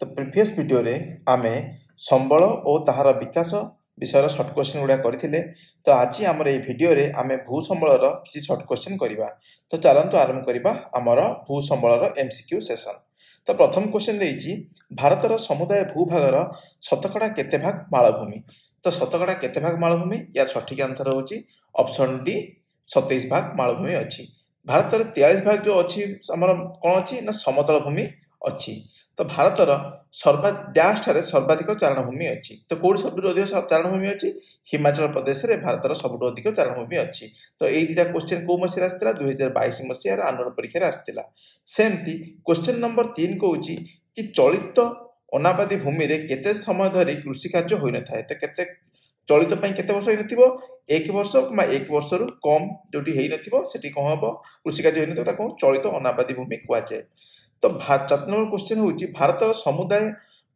तो previous video रे आमे संबल और ताहार विकास विषय शॉर्ट क्वेश्चन गुड़ा करथिले। तो आज आमर ए वीडियो रे आमे भू संबलर किसी शॉर्ट क्वेश्चन करिबा। तो चलंतु आरंभ करिबा आमर भू संबलर एमसीक्यू सेशन। तो प्रथम क्वेश्चन देइची भारतर समुदाय भूभागर शतकड़ा केते भाग मालभूमि। तो शतकड़ा केते भाग मालभूमि यार सठिक आंसर होची ऑप्शन डी 27 भाग मालभूमि अछि। भारतर 43 भाग जो अछि हमर कोन अछि ना समतल भूमि अछि। तो भारतर सर्वाधिक चारणभूमि अच्छी। तो कौटी सब अधिक चारणभूमि अच्छी हिमाचल प्रदेश रे भारतर सबुठ अधिक चारणभूमि अच्छी। तो यही दुटा क्वेश्चन को मसीह आसला 2022 मसीहार आनुअल परीक्षा आसला। सेमती क्वेश्चन नंबर 3 कहूँ कि चलित अनाबादी भूमि रे केते समय धरी कृषि कार्य होई न थाए। तो केते चलित पई केते वर्ष होई नथिबो 1 वर्ष मा 1 वर्ष रु कम जोटी हेई नथिबो सेठी कोन हबो कृषि कार्य होई नथिबो ताको चलित अनाबादी भूमि कुआ जाय। तो 7 नंबर क्वेश्चन होची भारतर समुदाय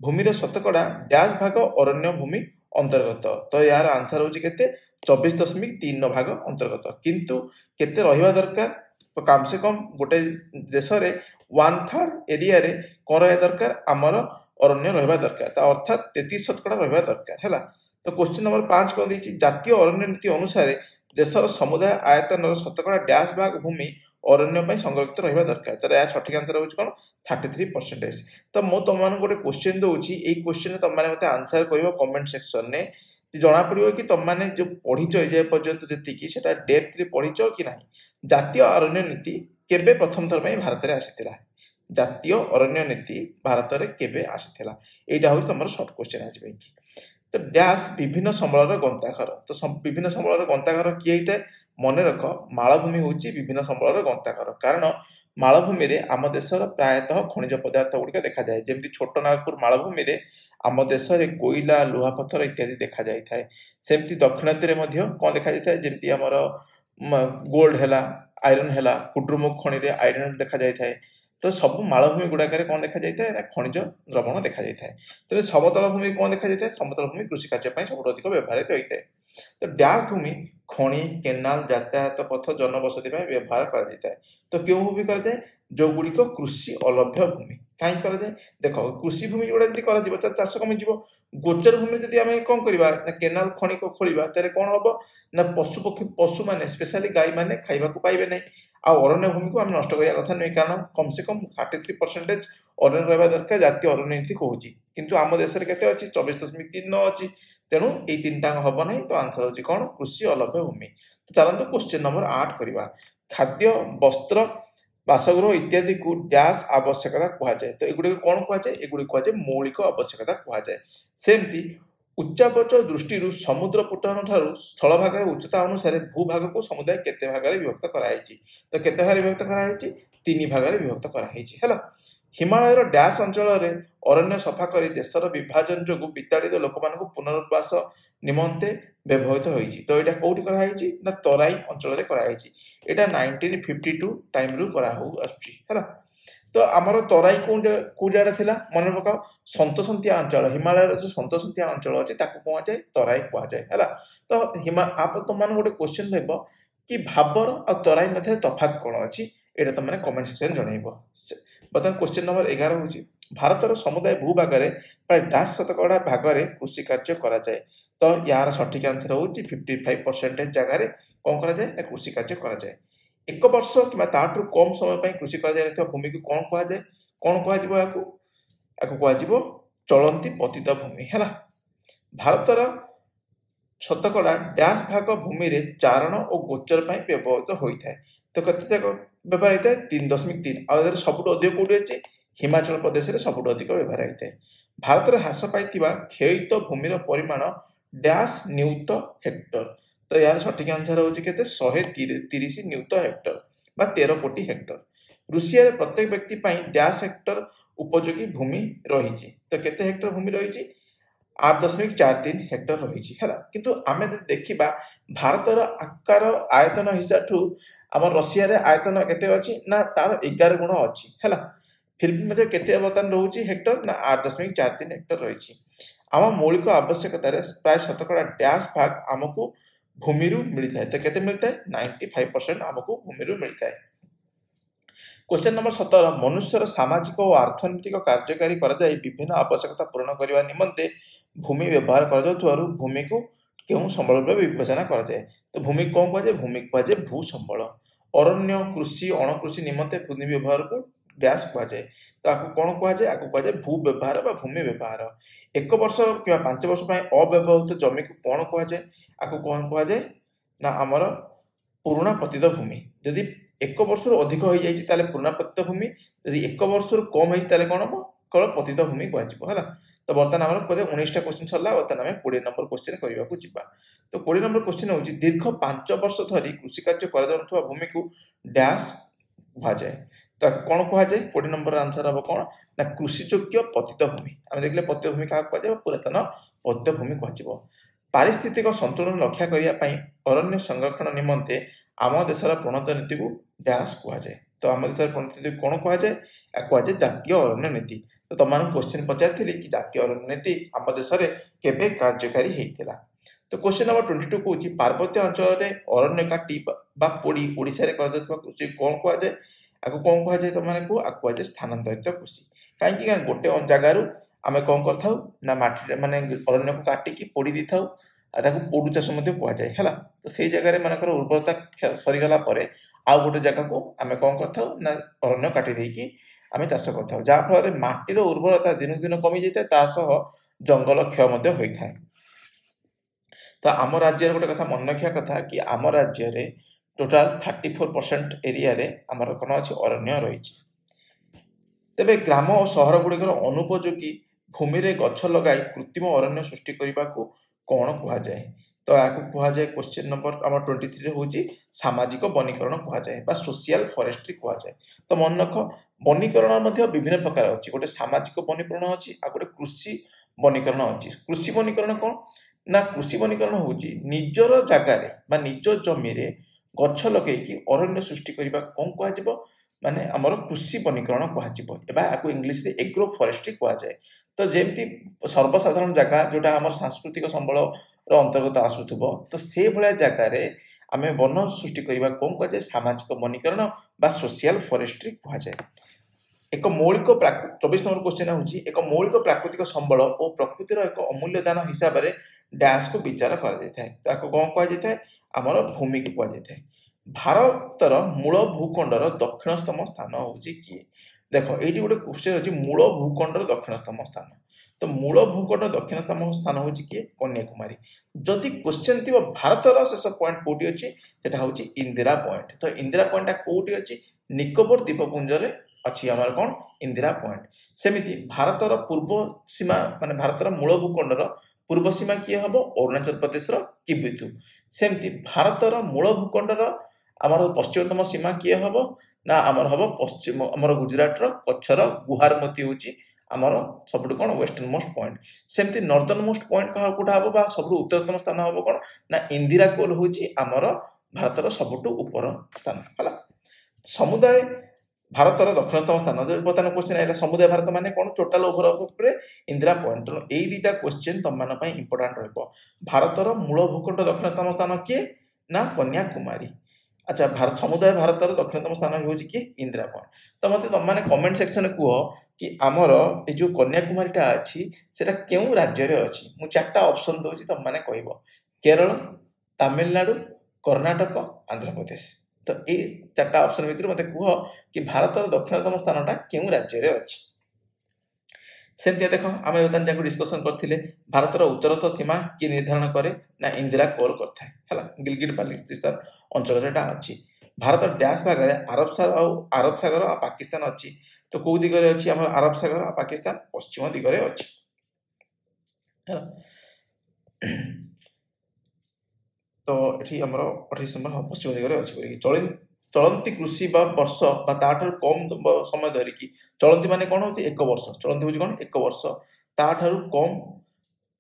भूमिर शतकड़ा डैश भाग अरण्य भूमि अंतर्गत। तो यार आंसर होची केते 24.3 भाग अंतर्गत। किंतु केते रहिबा दरकार तो कम से कम गोटे देश रे 1/3 एरिया रे कोन रहिबा दरकार हमर अरण्य रहिबा दरकार। ता अर्थात 33 शतकड़ा रहिबा दरकार हैला। तो क्वेश्चन नंबर 5 कोन देची जातीय अरण्य नीति अनुसार देशर समुदाय आयतन शतकड़ा डैश भाग भूमि अरण्य पई संरक्षित रहिबा दरकार। तर यार सठिक आंसर होची कोन 33%। तो मो तुम मान गोटे क्वेश्चन दोची ए क्वेश्चन तुम माने मते आंसर करिवो कमेंट सेक्शन ने जना पड़िवो कि तुम माने जो पढिचो ए जे पर्यंत जेतिकी सेटा डेप्थ रे पढिचो कि नाही। जातीय अरण्य नीति केबे प्रथम थर पई भारत रे आसीतिला। जातीय अरण्य नीति भारत रे केबे आसीतिला एटा होची तमर शॉर्ट क्वेश्चन आज पई। तो डैश विभिन्न संबलर गंताघर। तो विभिन्न संबलर गंताघर कि हेइते मन रख मालभूमि होची विभिन्न संबलर गंताघर। कारण मालभूमि रे आम देशर प्रायतः खनिज पदार्थ गुड़िक देखा जाए। जेमती छोट नागपुर मालभूमि रे आम देश रे कोयला लुहा पत्थर इत्यादि देखा जाय थाए। सेमती दक्षिणात्य रे मध्य कोन देखा जाय थाए जेमती हमर गोल्ड हैला आयरन हैला कुड्रुमुख खनि रे आयरन देखा जाय थाए। तो सब मालभूमि गुड़ाक कौन देखा जाए ना खनिज द्रवण देखा जाए। तेज समतल भूमि कौन देखा जाए समतल भूमि कृषि कार्य सब अधिक व्यवहारित होता है। तो डैश भूमि खनि केनाल यातायात पथ जनबसति व्यवहार कर। तो क्यों भूमि कराए जो गुड़िक कृषि अलभ्य भूमि कहीं कराए देख कृषि भूमि गुड़ा जब कर चाष कमिज। गोचर भूमि जब आम कौन करवा केनाल खनि को खोलिबा तेरे कौन हम ना पशु पक्षी पशु मैंने स्पेशली गाई मैंने खाइबा पाइबे नहीं। अरण्य भूमि को आम नष्ट करने कथा नुहे। कारण कम से कम 33% अरण्य रहा दरकार जातीय अरण्य नीति कहूँ। किंतु आम देश में केते अच्छी 24.3 अच्छी। तेणु ये 3टा हम ना। तो आंसर होची कौन कृषि अलभ्य भूमि। तो चलते क्वेश्चन नंबर 8 करवा खाद्य वस्त्र बासगृह इत्यादि को डैश आवश्यकता कहुए। तो एगुड़ी कौन कहुए एगुड़ी कहुए मौलिक आवश्यकता कहुए। सेमती उच्चापच दृष्टि समुद्र पुटन ठारू स्थल भाग उच्चता अनुसार भूभाग को समुदाय केते भाग विभक्त कराई। तो केते भाग विभक्त कराई 3 भाग विभक्त कराई हैला। हिमालयर डैश अंचल रे अरण्य सफा करी देशर विभाजन जोगु विताड़ित लोक मानकु पुनर्वास निमंते व्यवहृत होईची। तो एटा कोठी कराई ना तराई अंचल रे कराई। एटा 1952 टाइम रु करा हो आछी हैला। तो आमर तराई को जाडा थिला मन पकाओ सन्तसंतिया अंचल हिमालय जो सन्तसंतिया अंचल अछि ताको कोआ जाय तराई कोआ जाय हैला। तो आप तुम मान गोटे क्वेश्चन रहबो कि भाबर और तराई मध्ये तफात कोन अछि एटा तुम माने कमेंट सेक्शन जणाइबो। बतन क्वेश्चन नंबर 11 होची भारतर समुदाय भूभाग रे प्राय 10 शतकड़ा भाग रे कृषि कार्य करा जाय। तो यार सठिक आंसर होची 55% जगह रे कोन करा जाय कृषि कार्य करा जाय। 1 वर्ष कि ताठू कम समय पर कृषि कर भूमि को कौन कहुए कौन कह चलती पतित भूमि है। भारतर शतकड़ा डैश भाग भूमि रे चारण और गोचर व्यवहृत होता है। तो कते व्यवहार होता है 3.3 और सबुठ अधिक कौटी अच्छी हिमाचल प्रदेश में सबुठ अधिक व्यवहार होता है। भारत में ह्रास पाई क्षयित भूमिर परिमाण डैश न्यूत हेक्टर। तो यार सठिक आंसर होची केते 130 न्यूट हेक्टर बा 13 कोटी हेक्टर। रूसिया रे प्रत्येक व्यक्ति पई डैश हेक्टर उपयोगी भूमि रही। तो केते हेक्टर भूमि रही 8.43 हेक्टर रही हैला। किंतु आमे देखिबा भारतर आकार आयतन हिसाब आम रशिया रे आयतन केते अछि ना तार 11 गुण अछि हैला। फिर भी मध्ये केते बर्तन रहउची हेक्टर ना 8.43 हेक्टर रही। आम मौलिक आवश्यकता रे प्राय शतकड़ा डैश भाग आमको भूमि मिलता है। तो केते मिलता है 95% आमको भूमि मिलता है। क्वेश्चन नंबर 17 मनुष्यर सामाजिक और अर्थनैतिक कार्यकारी कराई विभिन्न आवश्यकता पूरण करने निमंते भूमि व्यवहार कर भूमि को क्यों संबल भाव विवेचना कराए। तो भूमि कौन कहुए भूमि कहुए भू संबल। अरण्य कृषि अणकृषि निमंते भूमि व्यवहार को डैश कहुए। तो आपको कौन कहुए आपको कहुए भू व्यवहार बा भूमि व्यवहार। 1 वर्ष कि 5 वर्ष अव्यवहित जमी को कौन कहुए आपको कौन कहुए ना आमर पुराणा पतित भूमि। जदि 1 वर्ष अधिक हो जाए पुराणा पतित भूमि, जदि 1 वर्ष कम हो कौन हम केवल पतित भूमि कहला। तो बर्तमान आम 19टा क्वेश्चन सरला। बर्तमान आम 20 नंबर क्वेश्चन करने को जीवा। तो 20 नंबर क्वेश्चन हूँ दीर्घ 5 वर्ष धरी कृषि कार्य कर भूमि को डैश कहुए। तो कौन कहुए 20 नंबर आंसर हम कौन ना कृषियोग्य पतित भूमि। आम देखिए पतित भूमि क्या कहुए पुरातन पतित भूमि कह। पारिस्थितिक संतुलन रक्षा करने अरण्य संरक्षण निमंते आम देशर प्रणत नीति को डैश कहुए। तो आम देशर प्रणत नीति कौन कहुए कहुए जातीय अरण्य नीति। तो तुम क्वेश्चन पचारि कि जातीय अरण्य नीति आम देश में केवे कार्यकारी होता। तो क्वेश्चन नंबर 22 कौन पार्वत्य अंचल में अरण्य काटी पोड़ी ओडिशा कृषि कौन कहुए आपको कौन कहुए तुमको कहुए स्थानांतरित कृषि। कहीं गोटे जगार आम कौन कर माटी माने अरण्य को काटिकी पोड़ी दी था पोड़ू चाष कहुए है। तो से जगह मानकर उर्वरता सरीगला आउ गोटे जगह को आम कौन कर अरण्य काटी देकी आम चाष कर जहाँफल माटीर उर्वरता दिन दिन कमी जाए जंगल क्षय होता है। तो आम राज्य गोटे कथा मन रखा कथा कि आम राज्य में टोटाल 34% एरिया रे आमर कौन अच्छी अरण्य रही। तेबे ग्राम और सहर गुड़िकर अनुपयोगी भूमि रे गछ लगाई कृत्रिम अरण्य सृष्टि करने को कौन कहुए। तो आपको कहुए क्वेश्चन नंबर आम 23 हूँ सामाजिक वनीकरण कहुए सोशियल फॉरेस्ट्री कहुए। तो मन रख वनीकरण विभिन्न प्रकार अच्छी गोटे सामाजिक वनीकरण अच्छी आ गोटे कृषि वनीकरण अच्छी। कृषि वनीकरण कौन ना कृषि वनीकरण हूँ निजर जगार निज जमी गछ लगे अरण्य सृष्टि करने कौन कह माने आमर कृषि वनीकरण कह इंग्लीश रे एग्रो फॉरेस्ट्री कहुए। तो जमती सर्वसाधारण जगह जोटा आम सांस्कृतिक संबल अंतर्गत आसुथबो तो से भाया जगार आम वन सृष्टि करने कौन कहुए सामाजिक वनीकरण बा सोशियल फॉरेस्ट्री कहुए। एक मौलिक 24 नंबर क्वेश्चन हूँ एक मौलिक प्राकृतिक संबल और प्रकृतिर एक अमूल्य दान हिसाब से डैश को विचार कर कौन कहुए आमर भूमि को कहुए। भारतर मूल भूखंडर दक्षिणतम स्थान हूँ किए। देख ये गोटे क्वेश्चन अच्छी मूल भूखंडर दक्षिणतम स्थान। तो मूल भूखंड दक्षिणतम स्थान हूँ किए कन्याकुमारी। जदि क्वेश्चन थी भारतर शेष पॉइंट कौटी अच्छी हूँ इंदिरा पॉइंट। तो इंदिरा पॉइंट कौटी अच्छी निकोबर द्वीपपुंज अच्छी आम कौन इंदिरा पॉइंट। सेमती भारतर पूर्व सीमा माने भारतर मूल भूखंडर पूर्व सीमा किए हम अरुणाचल प्रदेश किबिथु। सेमती भारतर मूल भूखंडर आमर पश्चिमतम सीमा किए हम ना आमर हम पश्चिम आमर गुजरात कच्छर गुहारमती हूँ आमर सब कौन वेस्टर्न मोस्ट पॉइंट। सेमती नॉर्दर्न मोस्ट पॉइंट कौटा हम सब उत्तरतम स्थान हम कौन ना इंदिरा कोल हूँ आमर भारतर सबुठ ऊपर स्थान है। समुदाय भारतर दक्षिणतम स्थान बर्तमान क्वेश्चन है समुदाय भारत माने कौन टोटाल ओभर इंदिरा पॉइंट। तेणु यही दुईटा क्वेश्चन तुम इंपोर्टाट रଭାରतर मूल भूखंड दक्षिणतम स्थान किए ना कन्याकुमारी। अच्छा भारत समुदाय भारतर दक्षिणतम स्थान हूँ किए इंदिरा पॉइंट। तो मत तुम मैंने कमेंट सेक्शन कह कि आमर ये जो कन्याकुमारीटा अच्छी से क्यों राज्य में अच्छी। मुझे 4टा ऑप्शन दूसरी तुम मैंने कह केरल तमिलनाडु कर्णाटक आंध्र प्रदेश। तो ये 4टा ऑप्शन भितर मत कह कि भारतर दक्षिणतम स्थानटा क्यों राज्य में अच्छी। सेमती देख आम बर्तमान डिस्कसन करते भारतर उत्तरस्थ सीमा किए निर्धारण करे ना इंदिरा कोल कर गिलगिट बाल्टिस्तान अंचल अच्छी। भारत डैश भाग अरब सागर आ पाकिस्तान अच्छी। तो कौ दिगरे अच्छी आम अरब सागर आ पाकिस्तान पश्चिम दिगरे अच्छी। तो ये आम 28 नंबर पश्चिम दिगरे अच्छी। चलती कृषि वर्ष ताठू कम समय धरिकी चलती माने कौन होती 1 वर्ष चलती हूँ कौन 1 वर्ष ताठू कम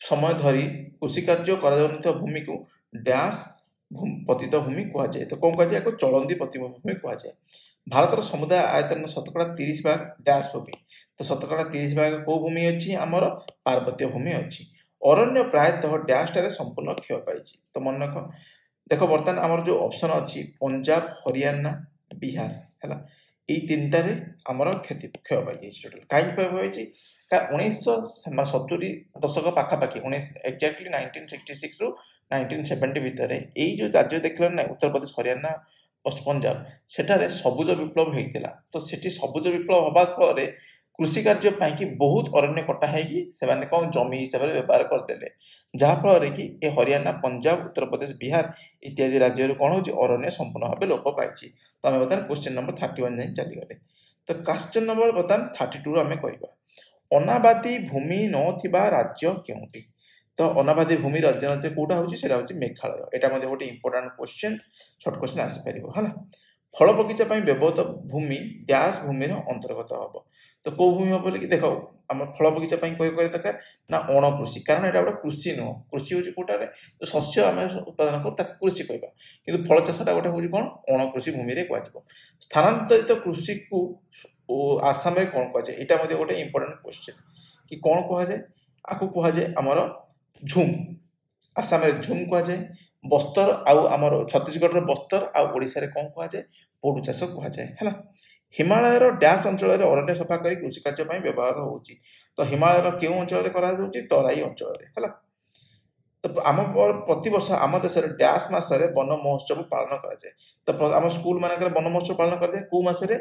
समय धरी कृषि कार्य कर भूमि को डैश पतित भूमि कहुए। तो कौन कहुए चलती पतित भूमि कहुए। भारतर समुदाय आयतन 30% डैश भूमि। तो 30% कौ भूमि अच्छी आमर पार्वत्य भूमि अच्छी। अरण्य प्रायतः डैशटारे संपूर्ण क्षय पाई। तो मन रख देख बर्तमान आमर जो ऑप्शन अच्छी पंजाब हरियाणा बिहार है এই তিনটাରେ ଆମର କ୍ଷୟ ପାଇଯାଇଛି ଟୋଟାଲ। କାହିଁକି କ୍ଷୟ ପାଇଯାଇଛି? 1970 ଦଶକ ପାଖାପାଖି ଏକ୍ଜାକ୍ଟଲି 1966 ରୁ 1970 ଭିତରେ ଏଇ ଯୋଉ ରାଜ୍ୟ ଦେଖିଲେ ନା ଉତ୍ତରପ୍ରଦେଶ, ହରିୟାଣା, ପଞ୍ଜାବ, ସେଠାରେ ସବୁଜ ବିପ୍ଳବ ହେଇଥିଲା। ତ ସେଠି ସବୁଜ ବିପ୍ଳବ ହବା ଫଳରେ କୃଷି କାର୍ଯ୍ୟ ପାଇଁକି ବହୁତ ଅରଣ୍ୟ କଟା ହେଇକି ସେମାନେ କ'ଣ ଜମି ହିସାବରେ ବ୍ୟବହାର କରିଦେଲେ, ଯାହାଫଳରେ କି ଏ ହରିୟାଣା, ପଞ୍ଜାବ, ଉତ୍ତରପ୍ରଦେଶ, ବିହାର ଇତ୍ୟାଦି ରାଜ୍ୟରୁ କ'ଣ ହେଉଛି ଅରଣ୍ୟ ସମ୍ପୂର୍ଣ୍ଣ ଭାବେ ଲୋପ ପାଇଛି। ତ ଆମେ ବର୍ତ୍ତମାନ କ୍ୱେଶ୍ଚିନ୍ ନମ୍ବର 31 ଯାଏଁ ଚାଲିଗଲେ। ତ କ୍ୱେଶ୍ଚିନ୍ ନମ୍ବର ବର୍ତ୍ତମାନ 32 ଆମେ କରିବା। ଅନାବାଦୀ ଭୂମି ନଥିବା ରାଜ୍ୟ କେଉଁଠି? ତ ଅନାବାଦୀ ଭୂମି ରାଜ୍ୟ କୋଉଟା ହେଉଛି? ସେଇଟା ହେଉଛି ମେଘାଳୟ। ଏଇଟା ମଧ୍ୟ ଗୋଟେ ଇମ୍ପୋର୍ଟାଣ୍ଟ କ୍ୱେଶ୍ଚିନ୍, ସର୍ଟ କ୍ୱେଶ୍ଚିନ୍ ଆସିପାରିବ ହେଲା। ଫଳ ବଗିଚା ପାଇଁ ବ୍ୟବହୃତ ଭୂମି ଡ୍ୟାସ୍ ଭୂମିର ଅନ୍ତର୍ଗତ ହେବ। ତ କୋଉ ଭୂମି ହେବ ବୋଲି ଦେଖ, ଆମର ଫଳ ବଗିଚା ପାଇଁ କହିବା ଦରକାର ନା ଅଣକୃଷି, କାରଣ ଏଇଟା ଗୋଟେ କୃଷି ନୁହଁ। କୃଷି ହେଉଛି କୋଉଟାରେ ଶସ୍ୟ ଆମେ ଉତ୍ପାଦନ କରୁ ତାକୁ କୃଷି କହିବା, କିନ୍ତୁ ଫଳ ଚାଷଟା ଗୋଟେ ହେଉଛି କ'ଣ ଅଣକୃଷି ଭୂମିରେ କୁହାଯିବ। ସ୍ଥାନାନ୍ତରିତ କୃଷିକୁ ଆସାମରେ କ'ଣ କୁହାଯାଏ? ଏଇଟା ମଧ୍ୟ ଗୋଟେ ଇମ୍ପୋର୍ଟାଣ୍ଟ କ୍ୱେଶ୍ଚିନ୍ କି କ'ଣ କୁହାଯାଏ? ଆକୁ କୁହାଯାଏ ଆମର ଝୁମ୍। ଆସାମରେ ଝୁମ୍ କୁହାଯାଏ। ବସ୍ତର ଆଉ ଆମର ଛତିଶଗଡ଼ର ବସ୍ତର ଆଉ ଓଡ଼ିଶାରେ କ'ଣ କୁହାଯାଏ? ପୋଡୁ ଚାଷ କୁହାଯାଏ ହେଲା। ହିମାଳୟର ଡ୍ୟାସ୍ ଅଞ୍ଚଳରେ ଅରଣ୍ୟ ସଫା କରି କୃଷି କାର୍ଯ୍ୟ ପାଇଁ ବ୍ୟବହାର ହେଉଛି। ତ ହିମାଳୟର କେଉଁ ଅଞ୍ଚଳରେ କରାଯାଉଛି? ତରାଇ ଅଞ୍ଚଳରେ ହେଲା। ତ ପ୍ରତିବର୍ଷ ଆମ ଦେଶରେ ଡ୍ୟାସ୍ ମାସରେ ବନ ମହୋତ୍ସବ ପାଳନ କରାଯାଏ। ତ ଆମ ସ୍କୁଲ ମାନଙ୍କରେ ବନ ମହୋତ୍ସବ ପାଳନ କରାଯାଏ କୋଉ ମାସରେ?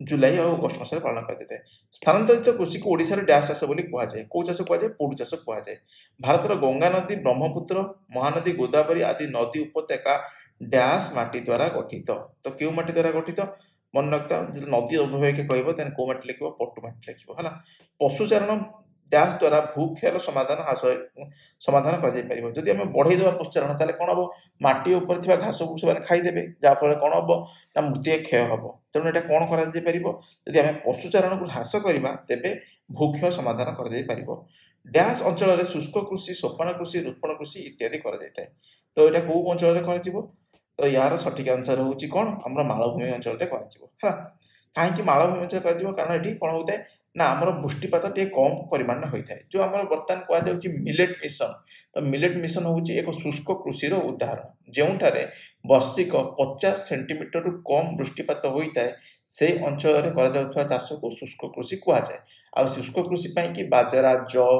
ଜୁଲାଇ ଆଉ ଅଗଷ୍ଟ ମାସରେ ପାଳନ କରାଯାଇଥାଏ। ସ୍ଥାନାନ୍ତରିତ କୃଷିକୁ ଓଡ଼ିଶାରେ ଡ୍ୟାସ୍ ଚାଷ ବୋଲି କୁହାଯାଏ। କୋଉ ଚାଷ କୁହାଯାଏ? ପୋଡୁ ଚାଷ କୁହାଯାଏ। ଭାରତର ଗଙ୍ଗା ନଦୀ, ବ୍ରହ୍ମପୁତ୍ର, ମହାନଦୀ, ଗୋଦାବରୀ ଆଦି ନଦୀ ଉପତ୍ୟକା ଡ୍ୟାସ୍ ମାଟି ଦ୍ୱାରା ଗଠିତ। ତ କେଉଁ ମାଟି ଦ୍ୱାରା ଗଠିତ? ମନେ ରଖିଥାଅ, ଯଦି ନଦୀ ଅବବାହିକା କହିବ ତାହେଲେ କୋଉ ମାଟି ଲେଖିବ? ପଟୁ ମାଟି ଲେଖିବ ହେଲା। ପଶୁଚାରଣ ଡ୍ୟାସ୍ ଦ୍ୱାରା ଭୂକ୍ଷୟର ସମାଧାନ କରାଯାଇପାରିବ। ଯଦି ଆମେ ବଢେଇଦେବା ପଶୁଚାରଣ ତାହେଲେ କ'ଣ ହବ? ମାଟି ଉପରେ ଥିବା ଘାସକୁ ସେମାନେ ଖାଇଦେବେ, ଯାହାଫଳରେ କ'ଣ ହବ ନା ମୃତ୍ତିକା କ୍ଷୟ ହବ। ତେଣୁ ଏଇଟା କ'ଣ କରାଯାଇପାରିବ? ଯଦି ଆମେ ପଶୁଚାରଣକୁ ହ୍ରାସ କରିବା ତେବେ ଭୂକ୍ଷୟ ସମାଧାନ କରାଯାଇପାରିବ। ଡ୍ୟାସ୍ ଅଞ୍ଚଳରେ ଶୁଷ୍କ କୃଷି, ସୋପାନ କୃଷି, ରୋପଣ କୃଷି ଇତ୍ୟାଦି କରାଯାଇଥାଏ। ତ ଏଇଟା କୋଉ ଅଞ୍ଚଳରେ କରାଯିବ? ତ ୟାର ସଠିକ ଆନ୍ସର ହେଉଛି କ'ଣ? ଆମର ମାଳଭୂମି ଅଞ୍ଚଳରେ କରାଯିବ ହେଲା। କାହିଁକି ମାଳଭୂମି ଅଞ୍ଚଳରେ କରାଯିବ? କାରଣ ଏଠି କ'ଣ ହୋଇଥାଏ ନା ଆମର ବୃଷ୍ଟିପାତ ଟିକେ କମ୍ ପରିମାଣରେ ହୋଇଥାଏ। ଯୋଉ ଆମର ବର୍ତ୍ତମାନ କୁହାଯାଉଛି ମିଲେଟ୍ ମିଶନ। ତ ମିଲେଟ୍ ମିଶନ ହେଉଛି ଏକ ଶୁଷ୍କ କୃଷିର ଉଦାହରଣ, ଯେଉଁଠାରେ ବାର୍ଷିକ 50 ସେଣ୍ଟିମିଟରରୁ କମ୍ ବୃଷ୍ଟିପାତ ହୋଇଥାଏ। ସେହି ଅଞ୍ଚଳରେ କରାଯାଉଥିବା ଚାଷକୁ ଶୁଷ୍କ କୃଷି କୁହାଯାଏ। ଆଉ ଶୁଷ୍କ କୃଷି ପାଇଁକି ବାଜରା, ଯଅ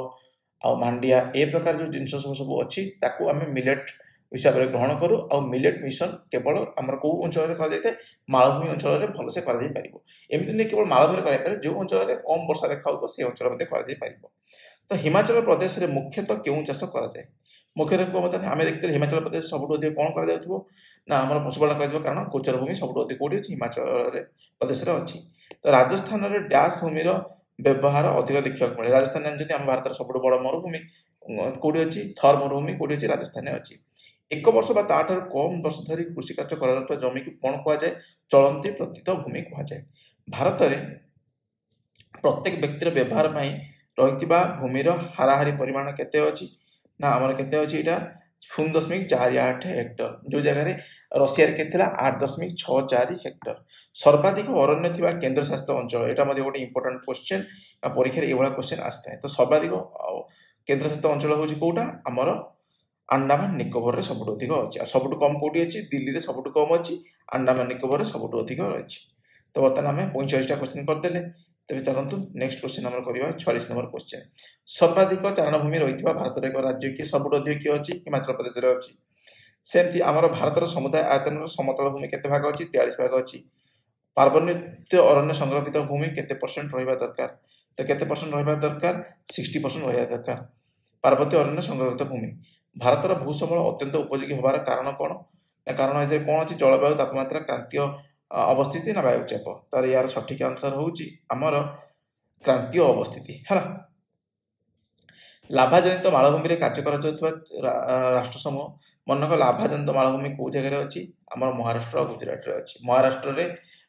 ଆଉ ମାଣ୍ଡିଆ ଏ ପ୍ରକାର ଯୋଉ ଜିନିଷ ସବୁ ଅଛି ତାକୁ ଆମେ ମିଲେଟ୍ ହିସାବରେ ଗ୍ରହଣ କରୁ। ଆଉ ମିଲେଟ୍ ମିଶନ କେବଳ ଆମର କୋଉ ଅଞ୍ଚଳରେ କରାଯାଇଥାଏ? ମାଳଭୂମି ଅଞ୍ଚଳରେ ଭଲସେ କରାଯାଇପାରିବ। ଏମିତି ନୁହେଁ କେବଳ ମାଳଭୂମିରେ କରାଯାଇପାରେ, ଯୋଉ ଅଞ୍ଚଳରେ କମ୍ ବର୍ଷା ଦେଖାଯାଉଥିବ ସେ ଅଞ୍ଚଳ ମଧ୍ୟ କରାଯାଇପାରିବ। ତ ହିମାଚଳ ପ୍ରଦେଶରେ ମୁଖ୍ୟତଃ କେଉଁ ଚାଷ କରାଯାଏ? ମୁଖ୍ୟତଃ ବର୍ତ୍ତମାନ ଆମେ ଦେଖିଥିଲେ ହିମାଚଳ ପ୍ରଦେଶ ସବୁଠୁ ଅଧିକ କ'ଣ କରାଯାଉଥିବ ନା ଆମର ପଶୁପାଳନ କରାଯିବ, କାରଣ ଗୋଚର ଭୂମି ସବୁଠୁ ଅଧିକ କୋଉଠି ଅଛି? ହିମାଚଳ ପ୍ରଦେଶରେ ଅଛି। ତ ରାଜସ୍ଥାନରେ ଡ୍ୟାସ୍ ଭୂମିର ବ୍ୟବହାର ଅଧିକ ଦେଖିବାକୁ ମିଳେ। ରାଜସ୍ଥାନ ଜାଣିଛନ୍ତି ଆମ ଭାରତର ସବୁଠୁ ବଡ଼ ମରୁଭୂମି କୋଉଠି ଅଛି? ଥର୍ ମରୁଭୂମି କୋଉଠି ଅଛି? ରାଜସ୍ଥାନରେ ଅଛି। 1 ବର୍ଷ ବା ତାଠାରୁ କମ୍ ବର୍ଷ ଧରି କୃଷି କାର୍ଯ୍ୟ କରାଯାଉଥିବା ଜମିକୁ କ'ଣ କୁହାଯାଏ? ଚଳନ୍ତି ପ୍ରତୀତ ଭୂମି କୁହାଯାଏ। ଭାରତରେ ପ୍ରତ୍ୟେକ ବ୍ୟକ୍ତିର ବ୍ୟବହାର ପାଇଁ ରହିଥିବା ଭୂମିର ହାରାହାରି ପରିମାଣ କେତେ ଅଛି? ନା ଆମର କେତେ ଅଛି? ଏଇଟା 0.48 ହେକ୍ଟର। ଯୋଉ ଜାଗାରେ ରଷିଆରେ କେତେ ଥିଲା? 8.64 ହେକ୍ଟର। ସର୍ବାଧିକ ଅରଣ୍ୟ ଥିବା କେନ୍ଦ୍ରଶାସିତ ଅଞ୍ଚଳ, ଏଇଟା ମଧ୍ୟ ଗୋଟେ ଇମ୍ପୋର୍ଟାଣ୍ଟ କ୍ୱେଶ୍ଚିନ୍। ପରୀକ୍ଷାରେ ଏଇଭଳିଆ କ୍ୱେଶ୍ଚିନ୍ ଆସିଥାଏ। ତ ସର୍ବାଧିକ କେନ୍ଦ୍ରଶାସିତ ଅଞ୍ଚଳ ହେଉଛି କୋଉଟା? ଆମର ଆଣ୍ଡାମାନ ନିକୋବରରେ ସବୁଠୁ ଅଧିକ ଅଛି। ଆଉ ସବୁଠୁ କମ୍ କୋଉଠି ଅଛି? ଦିଲ୍ଲୀରେ ସବୁଠୁ କମ୍ ଅଛି, ଆଣ୍ଡାମାନ ନିକୋବରରେ ସବୁଠୁ ଅଧିକ ରହିଛି। ତ ବର୍ତ୍ତମାନ ଆମେ 45ଟା କ୍ୱେଶ୍ଚିନ୍ କରିଦେଲେ। ତେବେ ଚାଲନ୍ତୁ ନେକ୍ସଟ କ୍ୱେଶ୍ଚିନ୍ ଆମର କରିବା 46 ନମ୍ବର କ୍ୱେଶ୍ଚିନ୍। ସର୍ବାଧିକ ଚାରଣଭୂମି ରହିଥିବା ଭାରତର ଏକ ରାଜ୍ୟ କିଏ? ସବୁଠୁ ଅଧିକ କିଏ ଅଛି? ହିମାଚଳ ପ୍ରଦେଶରେ ଅଛି। ସେମିତି ଆମର ଭାରତର ସମୁଦାୟ ଆୟତନର ସମତଳ ଭୂମି କେତେ ଭାଗ ଅଛି? 43 ଭାଗ ଅଛି। ପାର୍ବତ୍ୟ ଅରଣ୍ୟ ସଂରକ୍ଷିତ ଭୂମି କେତେ ପରସେଣ୍ଟ ରହିବା ଦରକାର? ତ କେତେ ପରସେଣ୍ଟ ରହିବା ଦରକାର? 60% ରହିବା ଦରକାର ପାର୍ବତ୍ୟ ଅରଣ୍ୟ ସଂରକ୍ଷିତ ଭୂମି। ଭାରତର ଭୂସମଳ ଅତ୍ୟନ୍ତ ଉପଯୋଗୀ ହେବାର କାରଣ କ'ଣ? ନା କାରଣ ଏଥିରେ କ'ଣ ଅଛି? ଜଳବାୟୁ, ତାପମାତ୍ରା, କ୍ରାନ୍ତୀୟ ଅବସ୍ଥିତି ନା ବାୟୁଚାପ? ତାର ୟାର ସଠିକ ଆନ୍ସର ହେଉଛି ଆମର କ୍ରାନ୍ତୀୟ ଅବସ୍ଥିତି ହେଲା। ଲାଭାଜନିତ ମାଳଭୂମିରେ କାର୍ଯ୍ୟ କରାଯାଉଥିବା ରାଷ୍ଟ୍ର ସମୂହ। ମନେକର ଲାଭାଜନିତ ମାଳଭୂମି କୋଉ ଜାଗାରେ ଅଛି? ଆମର ମହାରାଷ୍ଟ୍ର ଆଉ ଗୁଜୁରାଟରେ ଅଛି। ମହାରାଷ୍ଟ୍ରରେ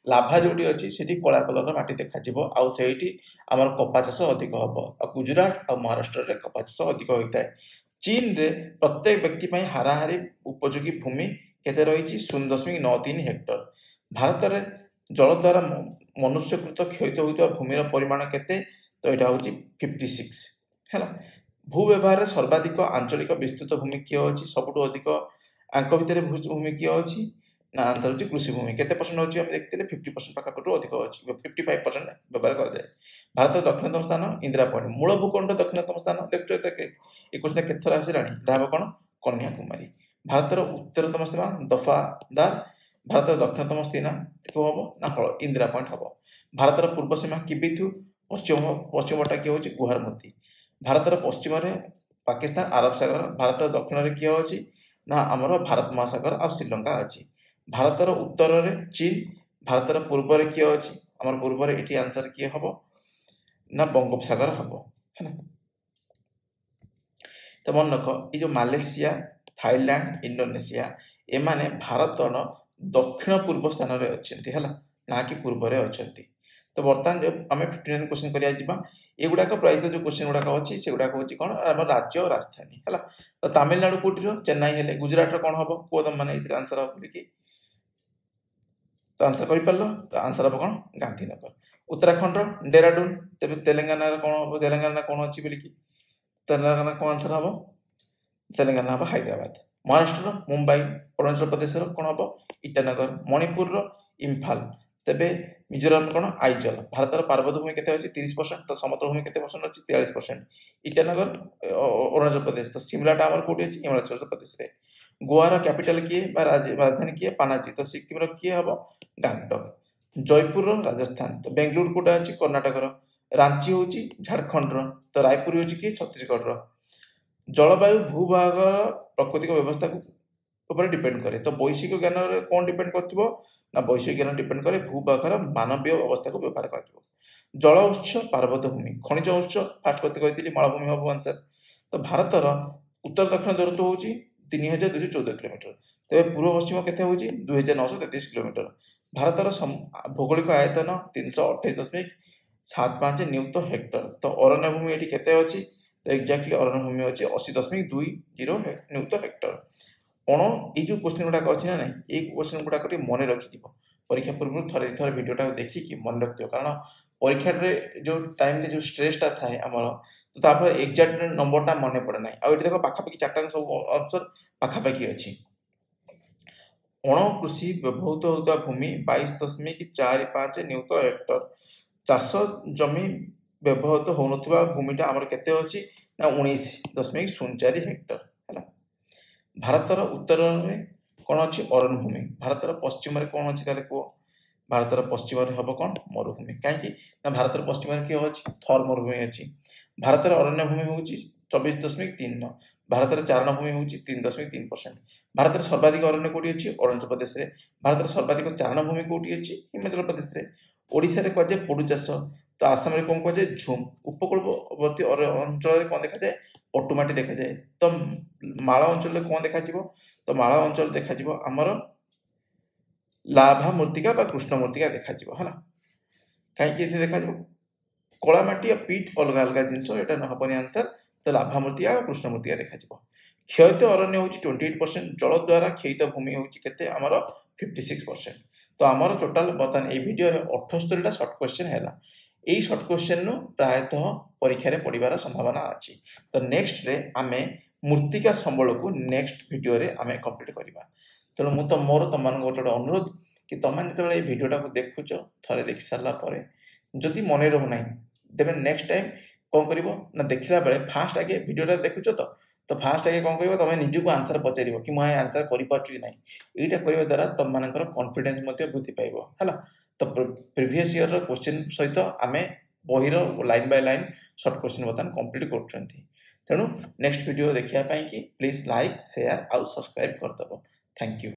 ଲାଭା ଯୋଉଠି ଅଛି ସେଠି କଳା କଲରର ମାଟି ଦେଖାଯିବ, ଆଉ ସେଇଠି ଆମର କପା ଚାଷ ଅଧିକ ହବ। ଆଉ ଗୁଜୁରାଟ ଆଉ ମହାରାଷ୍ଟ୍ରରେ କପା ଚାଷ ଅଧିକ ହୋଇଥାଏ। ଚୀନରେ ପ୍ରତ୍ୟେକ ବ୍ୟକ୍ତି ପାଇଁ ହାରାହାରି ଉପଯୋଗୀ ଭୂମି କେତେ ରହିଛି? 0.93 ହେକ୍ଟର। ଭାରତରେ ଜଳ ଦ୍ୱାରା ମନୁଷ୍ୟକୃତ କ୍ଷୟିତ ହୋଇଥିବା ଭୂମିର ପରିମାଣ କେତେ? ତ ଏଇଟା ହେଉଛି 56 ହେଲା। ଭୂ ବ୍ୟବହାରରେ ସର୍ବାଧିକ ଆଞ୍ଚଳିକ ବିସ୍ତୃତ ଭୂମି କିଏ ଅଛି? ସବୁଠୁ ଅଧିକ ଆଙ୍କ ଭିତରେ ଭୂମି କିଏ ଅଛି? ना आंसर होची कृषि भूमि केते परसेंट होची हम देखथिले 50% पाखापटु अधिक होची 55% व्यवहार कर जाए। भारत दक्षिणतम स्थान इंदिरा पॉइंट मूल भूखंड दक्षिणतम स्थान देखछो त ए क्वेश्चन केथर आसिलानी राब कोन कन्याकुमारी। भारत उत्तरतम स्थान दफादार भारत दक्षिणतम स्थान को हबो ना फल इंदिरा पॉइंट हबो। भारत पूर्व सीमा किबिथु पश्चिमटा कि होची गुहारमती। भारत पश्चिम रे पाकिस्तान अरब सागर भारत दक्षिण रे कि होची ना हमर भारत महासागर आ श्रीलंका अछि। भारतर उत्तर रे चीन भारतर पूर्व रे कि अछि हमर पूर्व रे एठी आंसर कि हबो ना बंगोपसागर हबो है ना। तो मन रख ये जो मालेशिया थाईलैंड इंडोनेशिया ए माने भारतर दक्षिण पूर्व स्थान रे अछंती हला ना कि पूर्व रे अछंती। तो बर्तमान जो आम 59 क्वेश्चन करिया जिबा एगुडाक प्रायतः जो क्वेश्चन गुडाक अछि सेगुडाक होची कोन हमर राज्य और राजधानी हला। तो तमिलनाडु कोठी रो चेन्नई हेले गुजरात रो कोन हबो को दम माने इतिर आंसर हबो कि तो आंसर करि परलो तो आंसर हबो कोन गांधीनगर। उत्तराखंड रो देहरादून तबे तेलंगाना रो कोन हबो तेलंगाना कोन अछि बोली कि तेलंगाना को आंसर हबो तेलंगाना हबो हैदराबाद। महाराष्ट्र रो मुंबई अरुणाचल प्रदेश रो कोन हबो ईटानगर मणिपुर रो इम्फाल तबे मिजोरम कोन आइजल। भारत रो पार्वत्य भूमि केते अछि 30% तो समतल भूमि केते परसेंट अछि 43%। ईटानगर अरुणाचल प्रदेश तो शिमलाटा हमर कोठी अछि हिमाचल प्रदेश रे। गोवा रो कैपिटल किए बा राजधानी किए पनाजी तो सिक्किम रो किए हबो गंगटोक। जयपुर रो राजस्थान तो बेंगलुरु कोटा अछि कर्नाटक रो। रांची होची झारखंड रो तो रायपुर होची कि छत्तीसगढ़ रो। जलवायु भूभाग प्राकृतिक व्यवस्था को ऊपर डिपेंड करे तो वैश्विक ज्ञान रे कोन डिपेंड करथिबो ना वैश्विक ज्ञान डिपेंड करे भूभागर मानवीय अवस्था को व्यवहार करथिबो। जल उत्स पार्वत्य भूमि खनिज उत्स फास्ट करते कहितली मालभूमि हबो आंसर। तो भारतर उत्तर दक्षिण दूरत्व होची 3214 किलोमीटर तबे पूर्व पश्चिम केते होची 2933 किलोमीटर। भारतर भौगोलिक आयतन 328.75 न्यूट हेक्टर तो अरण्य भूमि एठी केते अछि तो एक्जेक्टली अरण्य भूमि अछि 80.20 न्यूट हेक्टर। अण ए जो क्वेश्चन गुडा अछि ना नै ए क्वेश्चन गुडा करी मने रखि दिबो परीक्षा पूर्व थरे थरे वीडियोटा देखि कि मन रखियो कारण परीक्षा रे जो टाइम रे जो स्ट्रेसटा थाए हमर तो तापर एक्जेक्ट नंबरटा मने पड़े नै आ एठी देखो पाखापाखि चारटा सब आंसर पाखापाखि अछि। अण कृषि व्यवहृत होता भूमि 22.45 न्यूट हेक्टर। चाष जमी व्यवहृत होनथुवा भूमिटा हमर केते अछि ना 19.04 हेक्टर हला। भारतर उत्तर में कौन अच्छी अरण्य भूमि भारतर पश्चिम में कौन अच्छी ताले को भारतर पश्चिम में हम कौन मरुभूमि कहीं ना भारतर पश्चिम में किए अच्छी थर मरुभूमि अच्छी। भारतर अरण्य भूमि हूँ 24.39 भारतर चारण भूमि हूँ 3.3%। भारतर सर्वाधिक अरण्य कोटी अच्छी अरुणाचल प्रदेश रे। भारतर सर्वाधिक चारण भूमि कोटी अच्छी हिमाचल प्रदेश रे। ओडिशा रे कजे पोडु चाष तो आसाम रे कोन कजे झुम उपकूलवर्ती अंचल रे कोन देखा जाए पटुमाटी देखा जाए। तो माଳ अंचल रे कोन देखा जिवो तो माଳ अंचल देखा जिवो हमर लाभा मूर्तिका बा कृष्ण मूर्तिका देखा जिवो हला। काई कि देखा जिवो कला माटी आ पीठ अलग अलग जिंस एटा न हबनी आंसर तो लाभा मूर्तिका आ कृष्ण मूर्तिका देखा जिवो। क्षयित अरण्य होची 28% जल द्वारा क्षयित भूमि होची केते हमर 56%। तो हमर टोटल बर्तन ए वीडियो रे 78 टा शॉर्ट क्वेश्चन हैला। एई शॉर्ट क्वेश्चन नु प्रायतः परीक्षा रे पडिबार संभावना अछि। तो नेक्स्ट रे आमे मूर्तिका संबल को नेक्स्ट वीडियो रे आमे कंप्लीट करिबा। तेणु मु तो मोर तमान गोटे अनुरोध कि तमान जतबे ए वीडियोटा को देखुचो थरे देखि सारला परे जदि मने रहु नै तेबे नेक्स्ट टाइम कोन करिवो ना देखिला बेले फास्ट आगे वीडियोटा देखुचो तो फास्ट आगे कोन करिवो तमे निजु को आंसर पचारिवो कि मैं आंसर करि पाछु कि नै एटा करिवा द्वारा तम मानकर कॉन्फिडेंस मध्ये वृद्धि पाइबो हला। तो प्रीवियस ईयर रो क्वेश्चन सहित आमे बहिर line by line short question बतन कंप्लीट करछंती। तेणु नेक्स्ट वीडियो देखिया पाई कि प्लीज लाइक शेयर आउ सब्सक्राइब कर दबो। Thank you.